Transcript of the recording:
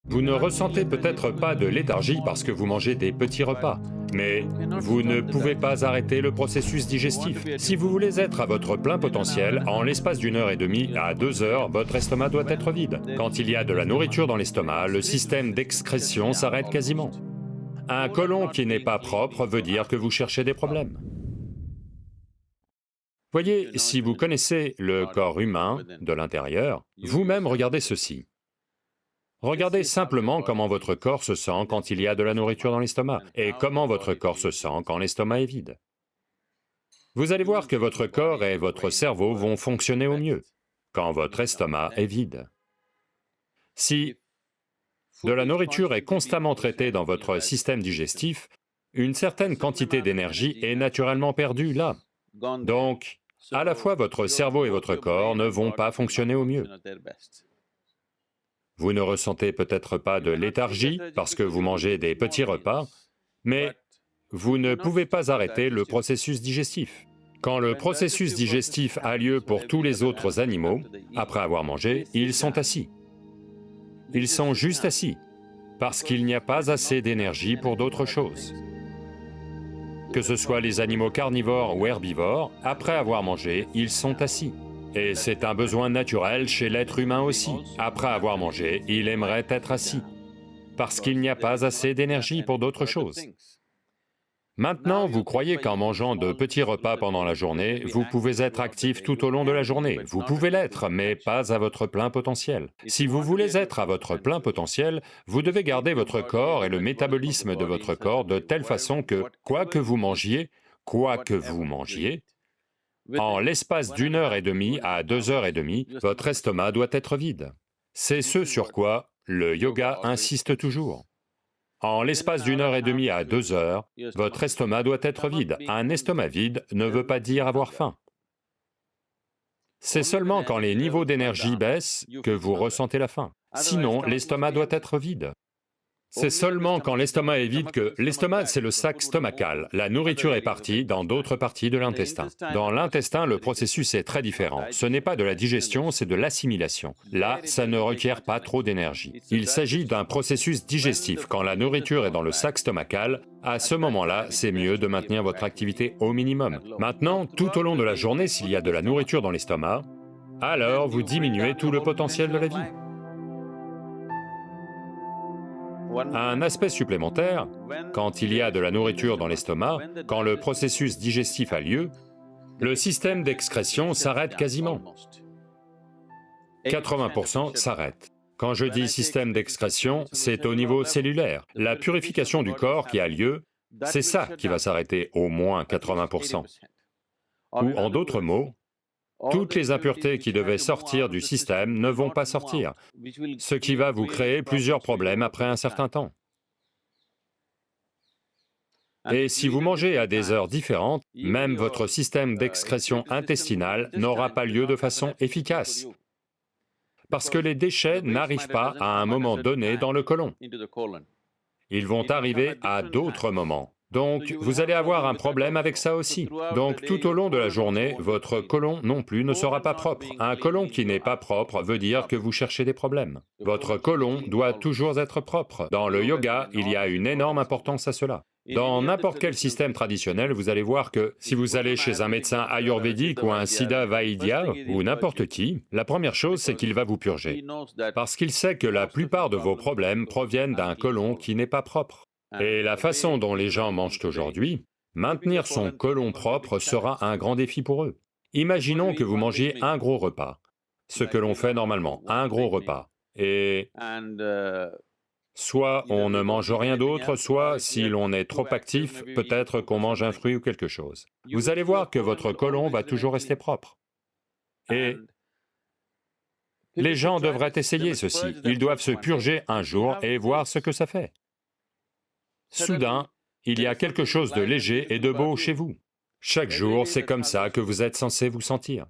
Vous ne ressentez peut-être pas de léthargie parce que vous mangez des petits repas, mais vous ne pouvez pas arrêter le processus digestif. Si vous voulez être à votre plein potentiel, en l'espace d'une heure et demie à 2 heures, votre estomac doit être vide. Quand il y a de la nourriture dans l'estomac, le système d'excrétion s'arrête quasiment. Un côlon qui n'est pas propre veut dire que vous cherchez des problèmes. Voyez, si vous connaissez le corps humain de l'intérieur, vous-même regardez ceci. Regardez simplement comment votre corps se sent quand il y a de la nourriture dans l'estomac, et comment votre corps se sent quand l'estomac est vide. Vous allez voir que votre corps et votre cerveau vont fonctionner au mieux quand votre estomac est vide. Si de la nourriture est constamment traitée dans votre système digestif, une certaine quantité d'énergie est naturellement perdue là. Donc, à la fois votre cerveau et votre corps ne vont pas fonctionner au mieux. Vous ne ressentez peut-être pas de léthargie parce que vous mangez des petits repas, mais vous ne pouvez pas arrêter le processus digestif. Quand le processus digestif a lieu pour tous les autres animaux, après avoir mangé, ils sont assis. Ils sont juste assis, parce qu'il n'y a pas assez d'énergie pour d'autres choses. Que ce soit les animaux carnivores ou herbivores, après avoir mangé, ils sont assis. Et c'est un besoin naturel chez l'être humain aussi. Après avoir mangé, il aimerait être assis, parce qu'il n'y a pas assez d'énergie pour d'autres choses. Maintenant, vous croyez qu'en mangeant de petits repas pendant la journée, vous pouvez être actif tout au long de la journée. Vous pouvez l'être, mais pas à votre plein potentiel. Si vous voulez être à votre plein potentiel, vous devez garder votre corps et le métabolisme de votre corps de telle façon que, quoi que vous mangiez, en l'espace d'une heure et demie à 2 heures et demie, votre estomac doit être vide. C'est ce sur quoi le yoga insiste toujours. En l'espace d'une heure et demie à 2 heures, votre estomac doit être vide. Un estomac vide ne veut pas dire avoir faim. C'est seulement quand les niveaux d'énergie baissent que vous ressentez la faim. Sinon, l'estomac doit être vide. C'est seulement quand l'estomac est vide que... L'estomac, c'est le sac stomacal. La nourriture est partie dans d'autres parties de l'intestin. Dans l'intestin, le processus est très différent. Ce n'est pas de la digestion, c'est de l'assimilation. Là, ça ne requiert pas trop d'énergie. Il s'agit d'un processus digestif. Quand la nourriture est dans le sac stomacal, à ce moment-là, c'est mieux de maintenir votre activité au minimum. Maintenant, tout au long de la journée, s'il y a de la nourriture dans l'estomac, alors vous diminuez tout le potentiel de la vie. Un aspect supplémentaire, quand il y a de la nourriture dans l'estomac, quand le processus digestif a lieu, le système d'excrétion s'arrête quasiment. 80% s'arrête. Quand je dis système d'excrétion, c'est au niveau cellulaire. La purification du corps qui a lieu, c'est ça qui va s'arrêter, au moins 80%. Ou en d'autres mots, toutes les impuretés qui devaient sortir du système ne vont pas sortir, ce qui va vous créer plusieurs problèmes après un certain temps. Et si vous mangez à des heures différentes, même votre système d'excrétion intestinale n'aura pas lieu de façon efficace, parce que les déchets n'arrivent pas à un moment donné dans le côlon. Ils vont arriver à d'autres moments. Donc, vous allez avoir un problème avec ça aussi. Donc, tout au long de la journée, votre côlon non plus ne sera pas propre. Un côlon qui n'est pas propre veut dire que vous cherchez des problèmes. Votre côlon doit toujours être propre. Dans le yoga, il y a une énorme importance à cela. Dans n'importe quel système traditionnel, vous allez voir que si vous allez chez un médecin ayurvédique ou un siddha vaidya ou n'importe qui, la première chose c'est qu'il va vous purger. Parce qu'il sait que la plupart de vos problèmes proviennent d'un côlon qui n'est pas propre. Et la façon dont les gens mangent aujourd'hui, maintenir son côlon propre sera un grand défi pour eux. Imaginons que vous mangiez un gros repas, ce que l'on fait normalement, un gros repas, et soit on ne mange rien d'autre, soit si l'on est trop actif, peut-être qu'on mange un fruit ou quelque chose. Vous allez voir que votre côlon va toujours rester propre. Et les gens devraient essayer ceci, ils doivent se purger un jour et voir ce que ça fait. Soudain, il y a quelque chose de léger et de beau chez vous. Chaque jour, c'est comme ça que vous êtes censé vous sentir.